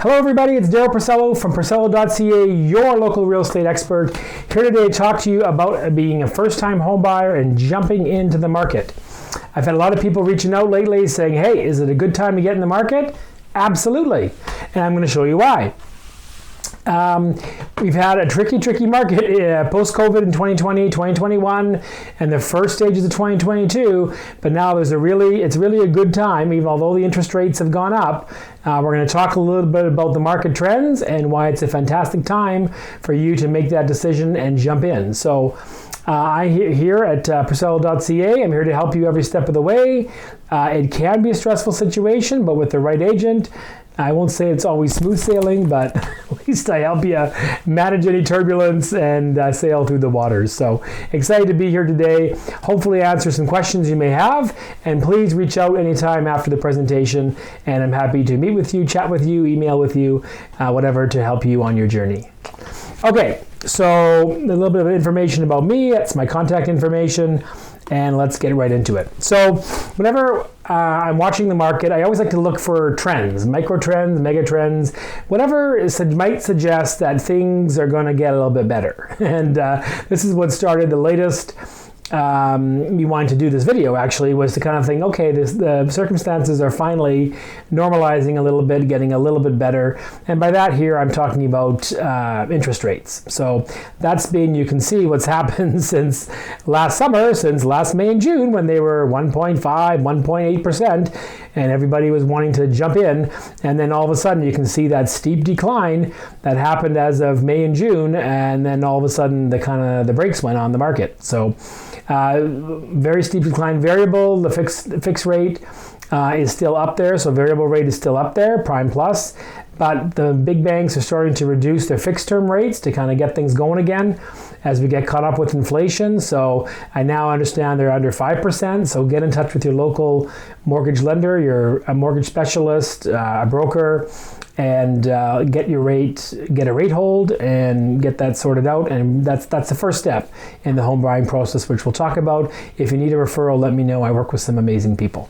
Hello everybody, it's Daryl Persello from PERSELLO.ca, your local real estate expert. Here today to talk to you about being a first-time home buyer and jumping into the market. I've had a lot of people reaching out lately saying, hey, is it a good time to get in the market? Absolutely, and I'm going to show you why. We've had a tricky market post-COVID in 2020, 2021, and the first stages of 2022, but now it's really a good time, even although the interest rates have gone up. We're going to talk a little bit about the market trends and why it's a fantastic time for you to make that decision and jump in. So I here at PERSELLO.ca, I'm here to help you every step of the way. It can be a stressful situation, but with the right agent, I won't say it's always smooth sailing, but at least I help you manage any turbulence and sail through the waters. So excited to be here today. Hopefully answer some questions you may have, and please reach out anytime after the presentation, and I'm happy to meet with you, chat with you, email with you, whatever to help you on your journey. Okay, so a little bit of information about me. That's my contact information, and let's get right into it. So whenever I'm watching the market, I always like to look for trends, micro trends, mega trends, whatever might suggest that things are going to get a little bit better. And this is what started the latest me wanting to do this video, actually, was to kind of think, okay, the circumstances are finally normalizing a little bit, getting a little bit better. And by that here, I'm talking about interest rates. So that's been, you can see what's happened since last summer, since last May and June, when they were 1.5, 1.8%, and everybody was wanting to jump in. And then all of a sudden, you can see that steep decline that happened as of May and June. And then all of a sudden, the brakes went on the market. So very steep decline. Variable, the fixed rate is still up there, so variable rate is still up there, prime plus, but the big banks are starting to reduce their fixed term rates to kind of get things going again as we get caught up with inflation. So I now understand they're under 5%, so get in touch with your local mortgage lender, a mortgage specialist, a broker, and get a rate hold and get that sorted out. And that's the first step in the home buying process, which we'll talk about. If you need a referral, let me know. I work with some amazing people.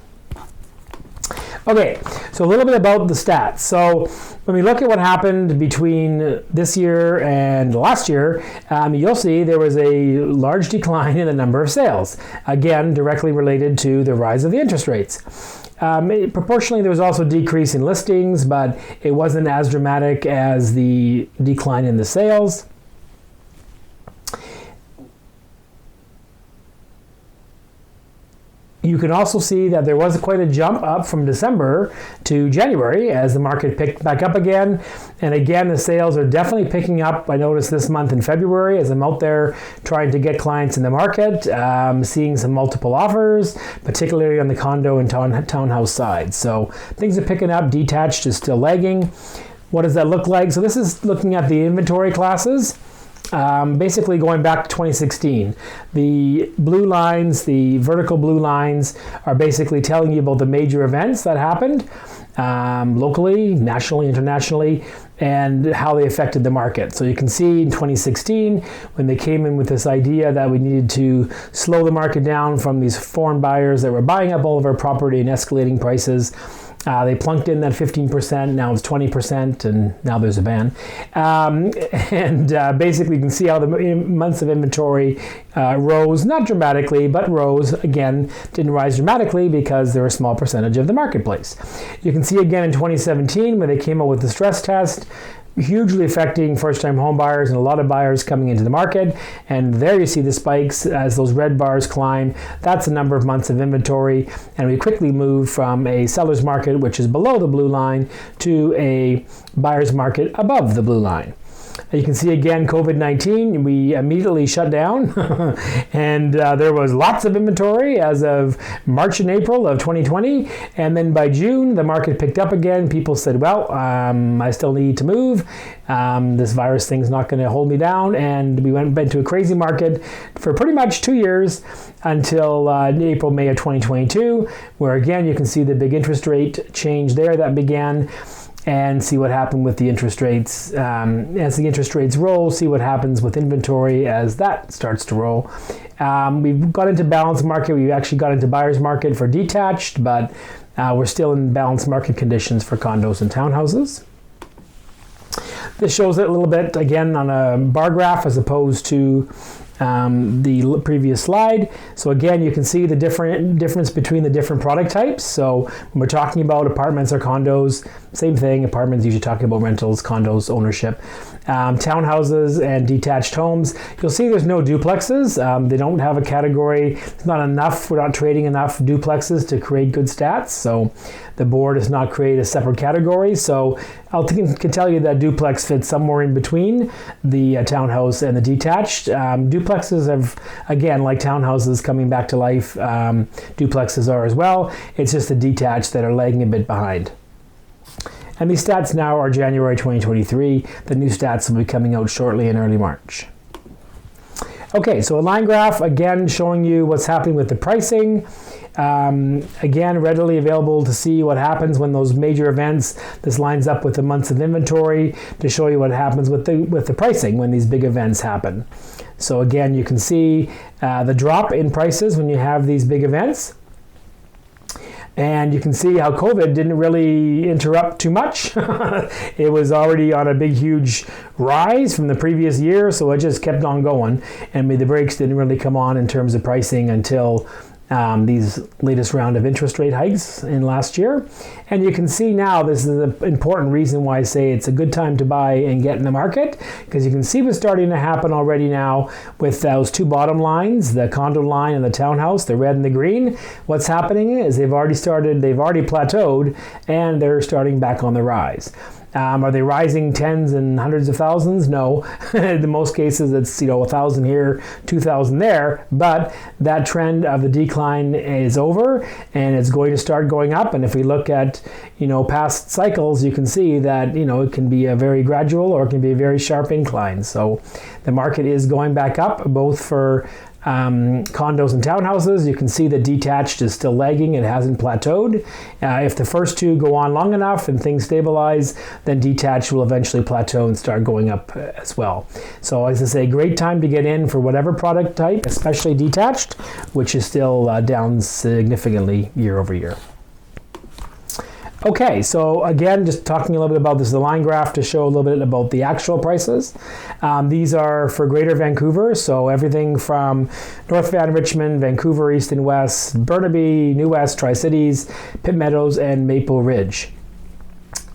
Okay, so a little bit about the stats. So when we look at what happened between this year and last year, you'll see there was a large decline in the number of sales. Again, directly related to the rise of the interest rates. Proportionally, there was also a decrease in listings, but it wasn't as dramatic as the decline in the sales. You can also see that there was quite a jump up from December to January as the market picked back up again. And again, the sales are definitely picking up. I noticed this month in February as I'm out there trying to get clients in the market, seeing some multiple offers, particularly on the condo and townhouse side. So things are picking up. Detached is still lagging. What does that look like? So this is looking at the inventory classes. Basically going back to 2016. The blue lines, the vertical blue lines, are basically telling you about the major events that happened locally, nationally, internationally, and how they affected the market. So you can see in 2016, when they came in with this idea that we needed to slow the market down from these foreign buyers that were buying up all of our property and escalating prices, they plunked in that 15%, now it's 20%, and now there's a ban. Basically you can see how the months of inventory rose, not dramatically, but rose. Again, didn't rise dramatically because they're a small percentage of the marketplace. You can see again in 2017 when they came out with the stress test, hugely affecting first-time home buyers and a lot of buyers coming into the market. And there you see the spikes as those red bars climb. That's the number of months of inventory. And we quickly moved from a seller's market, which is below the blue line, to a buyer's market above the blue line. You can see again, COVID-19, we immediately shut down and there was lots of inventory as of March and April of 2020. And then by June, the market picked up again. People said, well, I still need to move. This virus thing's not going to hold me down. And we went into a crazy market for pretty much 2 years until April, May of 2022, where again, you can see the big interest rate change there that began. And see what happened with the interest rates. As the interest rates roll, see what happens with inventory as that starts to roll. We've got into balanced market. We actually got into buyer's market for detached, but we're still in balanced market conditions for condos and townhouses. This shows it a little bit, again, on a bar graph as opposed to the previous slide. So again, you can see the difference between the different product types. So when we're talking about apartments or condos, same thing. Apartments, usually talking about rentals, condos, ownership. Townhouses and detached homes, you'll see there's no duplexes. They don't have a category. It's not enough. We're not trading enough duplexes to create good stats. So the board does not create a separate category. So I can tell you that duplex fits somewhere in between the townhouse and the detached. Duplexes have, again, like townhouses coming back to life, duplexes are as well. It's just the detached that are lagging a bit behind. And these stats now are January 2023. The new stats will be coming out shortly in early March. Okay, so a line graph, again, showing you what's happening with the pricing. Again, readily available to see what happens when those major events. This lines up with the months of inventory to show you what happens with the pricing when these big events happen. So again, you can see the drop in prices when you have these big events. And you can see how COVID didn't really interrupt too much. It was already on a big, huge rise from the previous year, so it just kept on going. And the brakes didn't really come on in terms of pricing until these latest round of interest rate hikes in last year. And you can see now, this is an important reason why I say it's a good time to buy and get in the market, because you can see what's starting to happen already now with those two bottom lines, the condo line and the townhouse, the red and the green. What's happening is they've already plateaued, and they're starting back on the rise. Are they rising tens and hundreds of thousands? No. In most cases, it's 1,000 here, 2,000 there. But that trend of the decline is over, and it's going to start going up. And if we look at past cycles, you can see that it can be a very gradual or it can be a very sharp incline. So the market is going back up, both for condos and townhouses. You can see that detached is still lagging. It hasn't plateaued. If the first two go on long enough and things stabilize, then detached will eventually plateau and start going up as well. So as I say, great time to get in for whatever product type, especially detached, which is still down significantly year over year. Okay, so again, just talking a little bit about this, the line graph to show a little bit about the actual prices. These are for Greater Vancouver, so everything from North Van, Richmond, Vancouver, East and West, Burnaby, New West, Tri-Cities, Pitt Meadows, and Maple Ridge.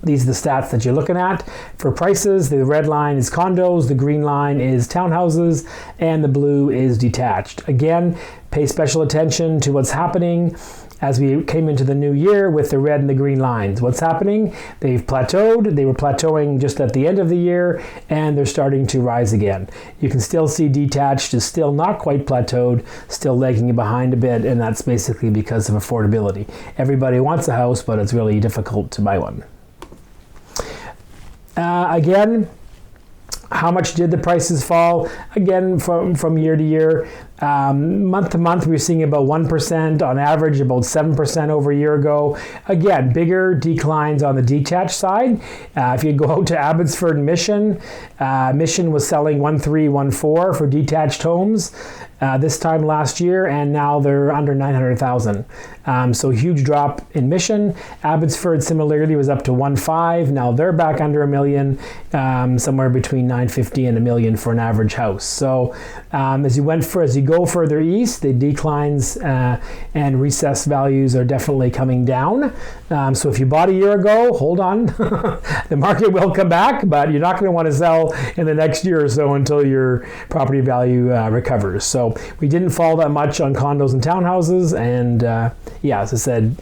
These are the stats that you're looking at. For prices, the red line is condos, the green line is townhouses, and the blue is detached. Again, pay special attention to what's happening as we came into the new year with the red and the green lines. What's happening? They've plateaued. They were plateauing just at the end of the year, and they're starting to rise again. You can still see detached is still not quite plateaued, still lagging behind a bit, and that's basically because of affordability. Everybody wants a house, but it's really difficult to buy one. Again, how much did the prices fall? Again, from year to year. Month to month, we're seeing about 1%, on average about 7% over a year ago. Again, bigger declines on the detached side. If you go out to Abbotsford and Mission, Mission was selling 1,314 for detached homes this time last year, and now they're under 900,000. So huge drop in Mission. Abbotsford similarly was up to 1.5. Now they're back under $1 million, somewhere between 950 and $1 million for an average house. So as you go further east, the declines and recess values are definitely coming down. So if you bought a year ago, hold on. The market will come back, but you're not going to want to sell in the next year or so until your property value recovers. So we didn't fall that much on condos and townhouses, and as I said,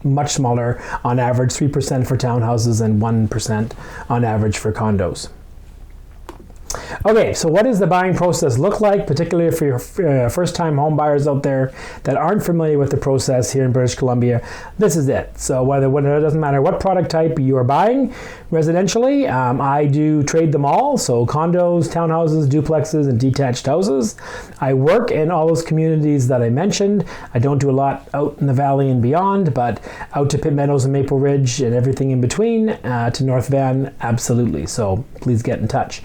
much smaller on average, 3% for townhouses and 1% on average for condos. Okay, so what does the buying process look like, particularly for your first-time home buyers out there that aren't familiar with the process here in British Columbia? This is it. So whether it doesn't matter what product type you are buying residentially, I do trade them all. So condos, townhouses, duplexes, and detached houses. I work in all those communities that I mentioned. I don't do a lot out in the valley and beyond, but out to Pitt Meadows and Maple Ridge and everything in between, to North Van, absolutely. So please get in touch.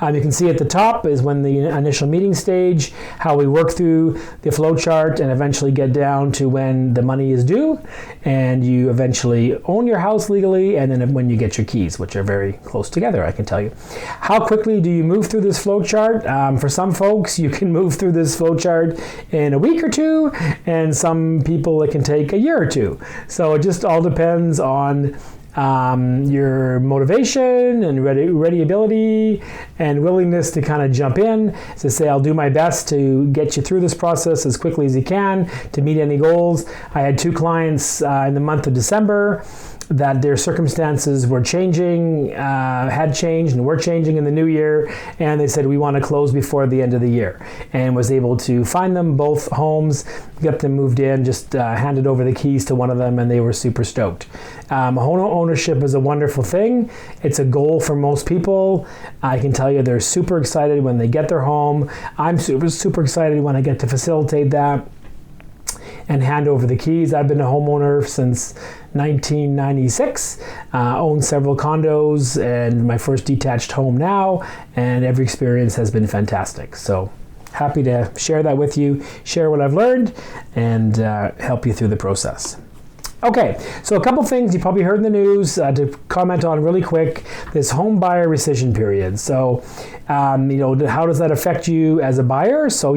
You can see at the top is when the initial meeting stage, how we work through the flow chart and eventually get down to when the money is due, and you eventually own your house legally, and then when you get your keys, which are very close together, I can tell you. How quickly do you move through this flow chart? For some folks, you can move through this flow chart in a week or two, and some people it can take a year or two. So it just all depends on your motivation and readyability and willingness to kind of jump in to say, I'll do my best to get you through this process as quickly as you can to meet any goals. I had 2 clients in the month of December that their circumstances were changing, had changed and were changing in the new year, and they said, we want to close before the end of the year, and was able to find them both homes, get them moved in, just handed over the keys to one of them, and they were super stoked. Home ownership is a wonderful thing. It's a goal for most people. I can tell you they're super excited when they get their home. I'm super excited when I get to facilitate that and hand over the keys. I've been a homeowner since 1996, owned several condos and my first detached home now, and every experience has been fantastic. So happy to share that with you, share what I've learned, and help you through the process. Okay, so a couple things you probably heard in the news to comment on really quick, this home buyer rescission period. So, how does that affect you as a buyer? So,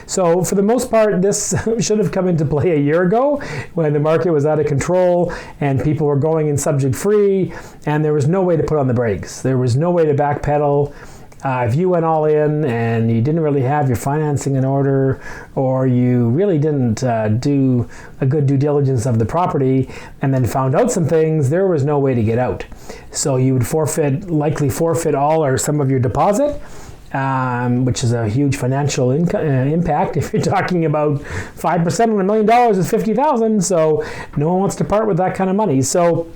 so for the most part, this should have come into play a year ago when the market was out of control and people were going in subject free, and there was no way to put on the brakes. There was no way to backpedal. If you went all in and you didn't really have your financing in order, or you really didn't do a good due diligence of the property and then found out some things, there was no way to get out. So you would likely forfeit all or some of your deposit, which is a huge financial impact. If you're talking about 5% on $1 million is $50,000, so no one wants to part with that kind of money. So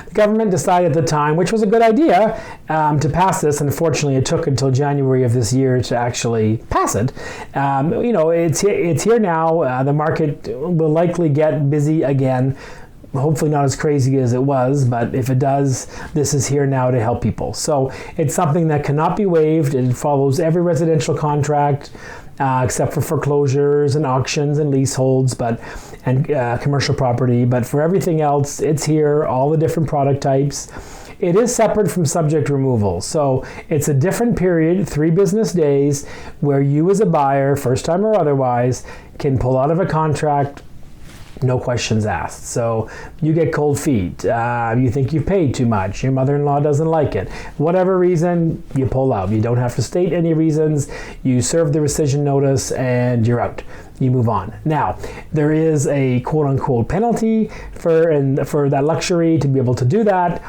the government decided at the time, which was a good idea, to pass this. Unfortunately, it took until January of this year to actually pass it. It's here now. The market will likely get busy again. Hopefully not as crazy as it was, but if it does, this is here now to help people. So it's something that cannot be waived. It follows every residential contract, except for foreclosures and auctions and leaseholds, and commercial property. But for everything else, it's here, all the different product types. It is separate from subject removal. So it's a different period, 3 business days, where you as a buyer, first time or otherwise, can pull out of a contract, no questions asked. So you get cold feet. You think you've paid too much. Your mother-in-law doesn't like it. Whatever reason, you pull out. You don't have to state any reasons. You serve the rescission notice and you're out. You move on. Now, there is a quote-unquote penalty for that luxury to be able to do that,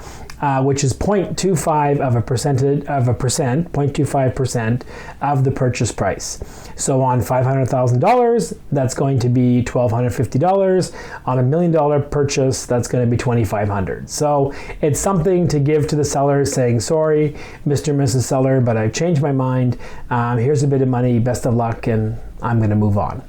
which is 0.25% of the purchase price. So on $500,000, that's going to be $1,250. On $1 million purchase, that's going to be $2,500. So it's something to give to the seller saying, sorry, Mr. and Mrs. Seller, but I've changed my mind. Here's a bit of money, best of luck, and I'm going to move on.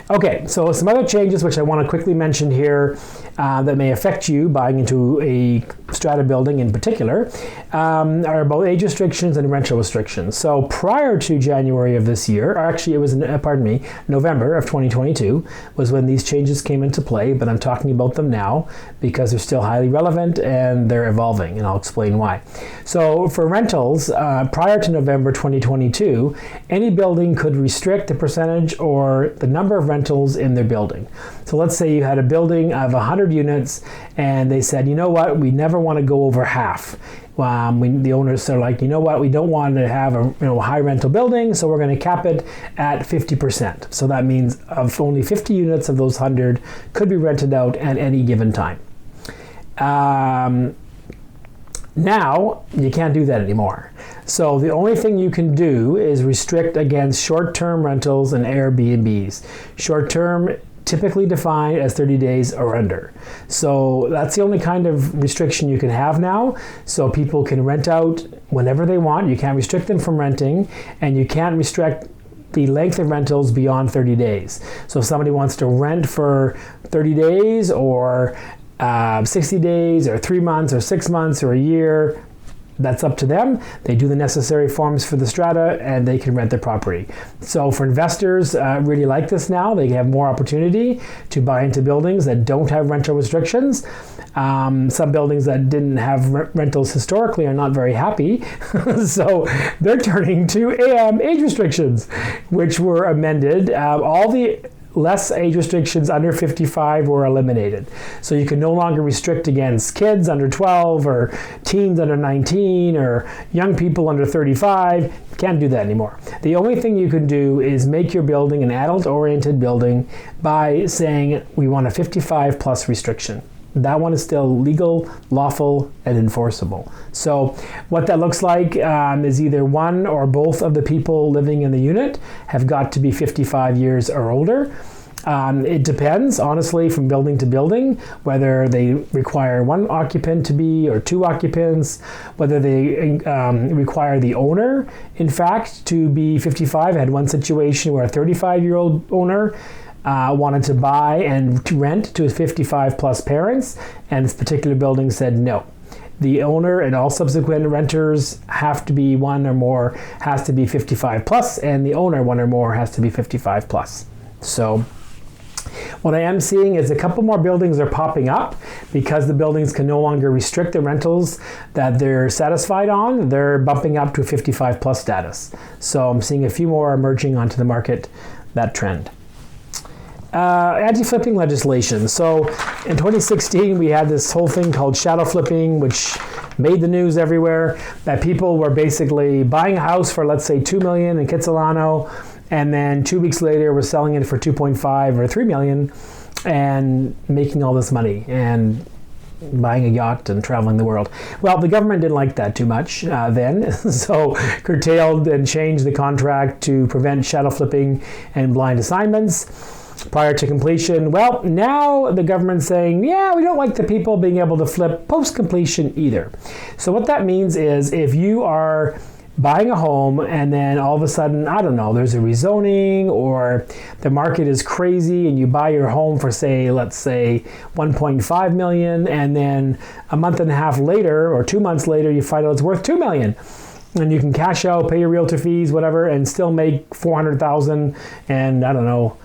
Okay, so some other changes which I want to quickly mention here that may affect you buying into a strata building in particular are about age restrictions and rental restrictions. So prior to January of this year, or actually it was, November of 2022 was when these changes came into play, but I'm talking about them now because they're still highly relevant and they're evolving, and I'll explain why. So for rentals, prior to November 2022, any building could restrict the percentage or the number of rentals in their building. So let's say you had a building of 100 units and they said, you know what, we never want to go over half. The owners are like, you know what, we don't want to have a high rental building, so we're going to cap it at 50%. So that means of only 50 units of those 100 could be rented out at any given time. Now, you can't do that anymore. So the only thing you can do is restrict against short-term rentals and Airbnbs. Short-term typically defined as 30 days or under. So that's the only kind of restriction you can have now. So people can rent out whenever they want. You can't restrict them from renting, and you can't restrict the length of rentals beyond 30 days. So if somebody wants to rent for 30 days or 60 days or 3 months or 6 months or a year. That's up to them. They do the necessary forms for the strata and they can rent the property. So for investors, really like this now. They have more opportunity to buy into buildings that don't have rental restrictions. Some buildings that didn't have rentals historically are not very happy. So they're turning to age restrictions, which were amended. All the less age restrictions under 55 were eliminated. So you can no longer restrict against kids under 12 or teens under 19 or young people under 35. Can't do that anymore. The only thing you can do is make your building an adult-oriented building by saying we want a 55 plus restriction. That one is still legal, lawful, and enforceable. So what that looks like is either one or both of the people living in the unit have got to be 55 years or older. It depends, honestly, from building to building, whether they require one occupant to be or two occupants, whether they require the owner, in fact, to be 55. I had one situation where a 35-year-old owner wanted to buy and to rent to his 55 plus parents, and this particular building said no. The owner and all subsequent renters have to be one or more, has to be 55 plus, and the owner, one or more, has to be 55 plus. So what I am seeing is a couple more buildings are popping up because the buildings can no longer restrict the rentals that they're satisfied on. They're bumping up to a 55 plus status. So I'm seeing a few more emerging onto the market, that trend. Anti-flipping legislation. So in 2016, we had this whole thing called shadow flipping, which made the news everywhere, that people were basically buying a house for, let's say, $2 million in Kitsilano, and then 2 weeks later we're selling it for 2.5 or 3 million and making all this money and buying a yacht and traveling the world. Well, the government didn't like that too much then, so curtailed and changed the contract to prevent shadow flipping and blind assignments prior to completion. Well, now the government's saying, yeah, we don't like the people being able to flip post-completion either. So what that means is if you are buying a home and then all of a sudden, I don't know, there's a rezoning or the market is crazy and you buy your home for, say, let's say 1.5 million, and then a month and a half later or 2 months later you find out it's worth 2 million. And you can cash out, pay your realtor fees, whatever, and still make 400,000 and, I don't know,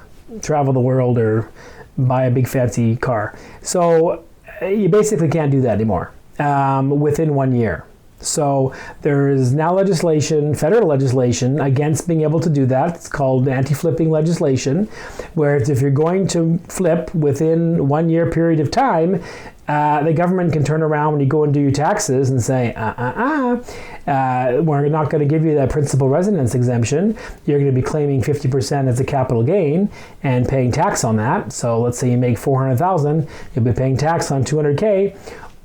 travel the world or buy a big fancy car. So you basically can't do that anymore within 1 year. So there is now legislation, federal legislation, against being able to do that. It's called anti-flipping legislation, where if you're going to flip within 1 year period of time, the government can turn around when you go and do your taxes and say, we're not going to give you that principal residence exemption. You're going to be claiming 50% as a capital gain and paying tax on that. So let's say you make 400,000, you'll be paying tax on 200K.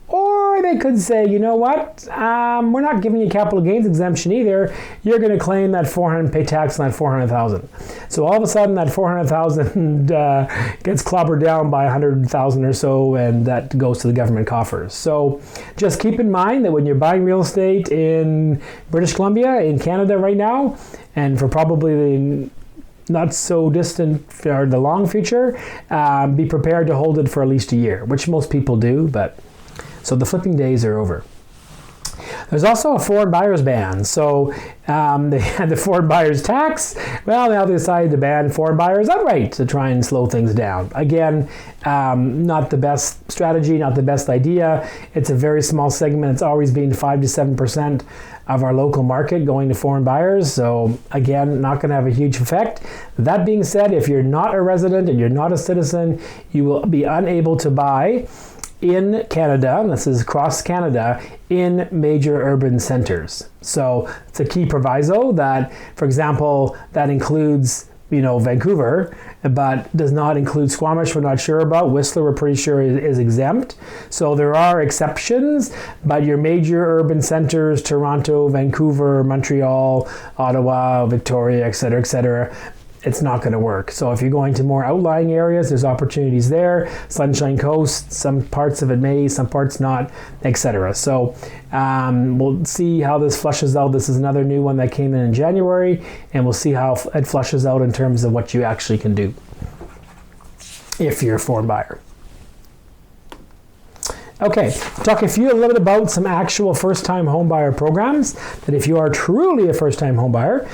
Or they could say, you know what, we're not giving you capital gains exemption either. You're going to claim that 400 and pay tax on that 400,000. So all of a sudden that 400,000 gets clobbered down by 100,000 or so, and that goes to the government coffers. So just keep in mind that when you're buying real estate in British Columbia, in Canada right now, and for probably the not so distant or the long future, be prepared to hold it for at least a year, which most people do, but so the flipping days are over. There's also a foreign buyers ban. So they had the foreign buyers tax. Well, now they decided to ban foreign buyers outright to try and slow things down. Again, not the best strategy, not the best idea. It's a very small segment. It's always been 5 to 7% of our local market going to foreign buyers. So again, not going to have a huge effect. That being said, if you're not a resident and you're not a citizen, you will be unable to buy in Canada, and this is across Canada, in major urban centers. So it's a key proviso that, for example, that includes, Vancouver, but does not include Squamish. We're not sure about. Whistler, we're pretty sure is exempt. So there are exceptions, but your major urban centers, Toronto, Vancouver, Montreal, Ottawa, Victoria, et cetera, it's not going to work. So if you're going to more outlying areas, there's opportunities there. Sunshine Coast, some parts of it may, some parts not, etc. So we'll see how this flushes out. This is another new one that came in January, and we'll see how it flushes out in terms of what you actually can do if you're a foreign buyer. Okay, talk a little bit about some actual first-time homebuyer programs that if you are truly a first-time homebuyer,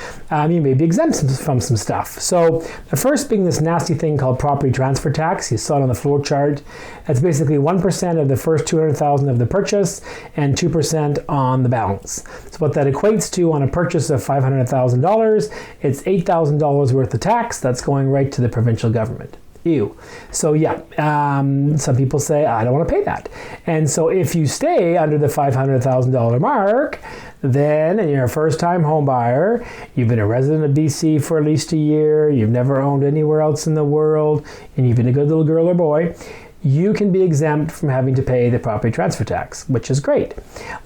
you may be exempt from some stuff. So the first being this nasty thing called property transfer tax. You saw it on the flow chart. That's basically 1% of the first $200,000 of the purchase and 2% on the balance. So what that equates to on a purchase of $500,000, it's $8,000 worth of tax that's going right to the provincial government. Ew. So yeah, some people say, I don't want to pay that. And so if you stay under the $500,000 mark, then and you're a first-time home buyer, you've been a resident of BC for at least a year, you've never owned anywhere else in the world, and you've been a good little girl or boy, you can be exempt from having to pay the property transfer tax, which is great.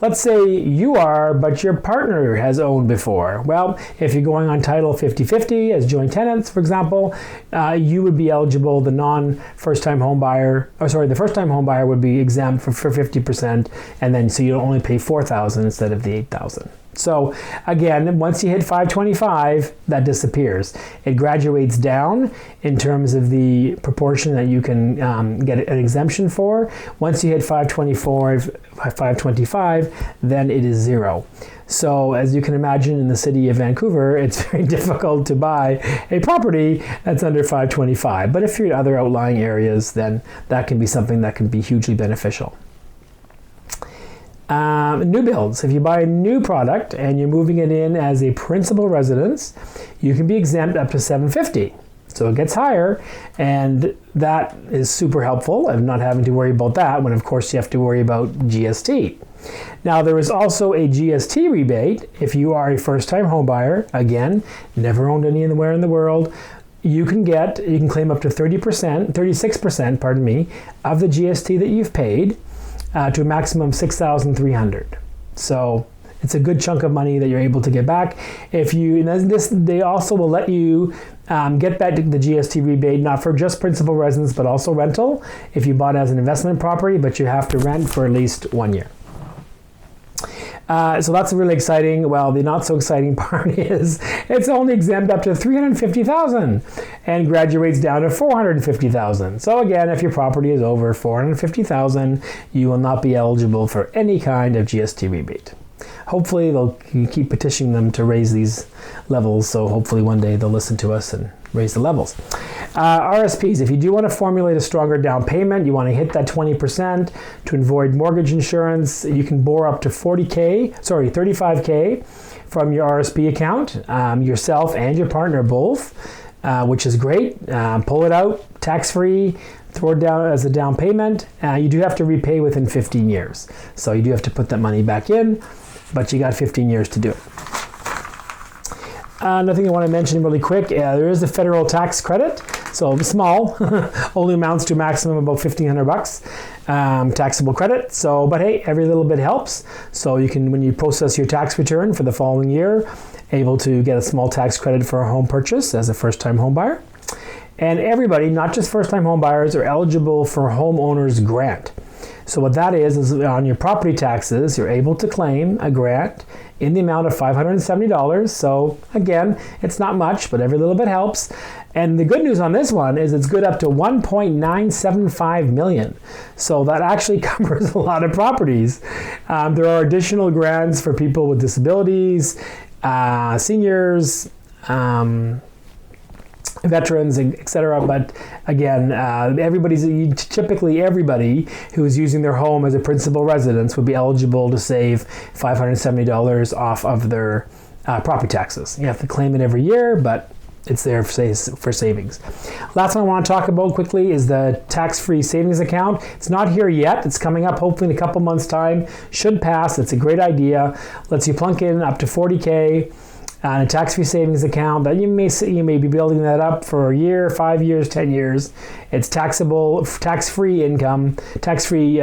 Let's say you are, but your partner has owned before. Well, if you're going on title 50-50 as joint tenants, for example, you would be eligible. The first-time home buyer would be exempt for 50%, and then so you'll only pay $4,000 instead of the $8,000. So again, once you hit 525, that disappears. It graduates down in terms of the proportion that you can get an exemption for. Once you hit 525, then it is zero. So as you can imagine, in the city of Vancouver, it's very difficult to buy a property that's under 525. But if you're in other outlying areas, then that can be something that can be hugely beneficial. New builds. If you buy a new product and you're moving it in as a principal residence, you can be exempt up to $750. So it gets higher, and that is super helpful of not having to worry about that when, of course, you have to worry about GST. Now, there is also a GST rebate if you are a first-time home buyer. Again, never owned anywhere in the world. You can claim up to 36%, pardon me, of the GST that you've paid. To a maximum of $6,300. So it's a good chunk of money that you're able to get back. They also will let you get back the GST rebate, not for just principal residence, but also rental, if you bought it as an investment property, but you have to rent for at least 1 year. So that's really exciting. Well, the not so exciting part is it's only exempt up to $350,000 and graduates down to $450,000. So again, if your property is over $450,000, you will not be eligible for any kind of GST rebate. Hopefully they'll keep petitioning them to raise these levels, so hopefully one day they'll listen to us and raise the levels. RSPs, if you do want to formulate a stronger down payment, you want to hit that 20% to avoid mortgage insurance, you can borrow up to $35K from your RSP account, yourself and your partner both, which is great. Pull it out, tax-free, throw it down as a down payment. You do have to repay within 15 years. So you do have to put that money back in, but you got 15 years to do it. Another thing I want to mention really quick, there is a federal tax credit. So small, only amounts to a maximum of about $1,500 taxable credit. So, but hey, every little bit helps. So you can, when you process your tax return for the following year, able to get a small tax credit for a home purchase as a first-time home buyer. And everybody, not just first-time home buyers, are eligible for homeowners grant. So what that is on your property taxes, you're able to claim a grant in the amount of $570. So again, it's not much, but every little bit helps. And the good news on this one is it's good up to $1.975 million. So that actually covers a lot of properties. There are additional grants for people with disabilities, seniors, veterans, etc. But again, typically everybody who is using their home as a principal residence would be eligible to save $570 off of their property taxes. You have to claim it every year, but it's there for savings. Last one I want to talk about quickly is the tax-free savings account. It's not here yet. It's coming up hopefully in a couple months' time. Should pass. It's a great idea. Lets you plunk in up to $40K. A tax-free savings account that you may be building that up for a year, 5 years, 10 years. It's taxable, tax-free income, tax-free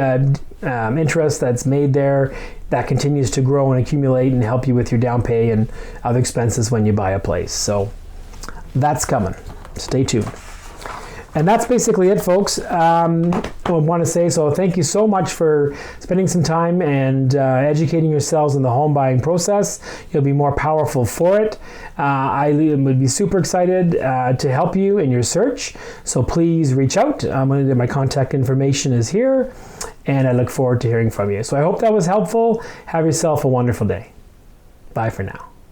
interest that's made there that continues to grow and accumulate and help you with your down pay and other expenses when you buy a place. So that's coming. Stay tuned. And that's basically it, folks. I want to say, so thank you so much for spending some time and educating yourselves in the home buying process. You'll be more powerful for it. I would be super excited to help you in your search. So please reach out. My contact information is here. and I look forward to hearing from you. So I hope that was helpful. Have yourself a wonderful day. Bye for now.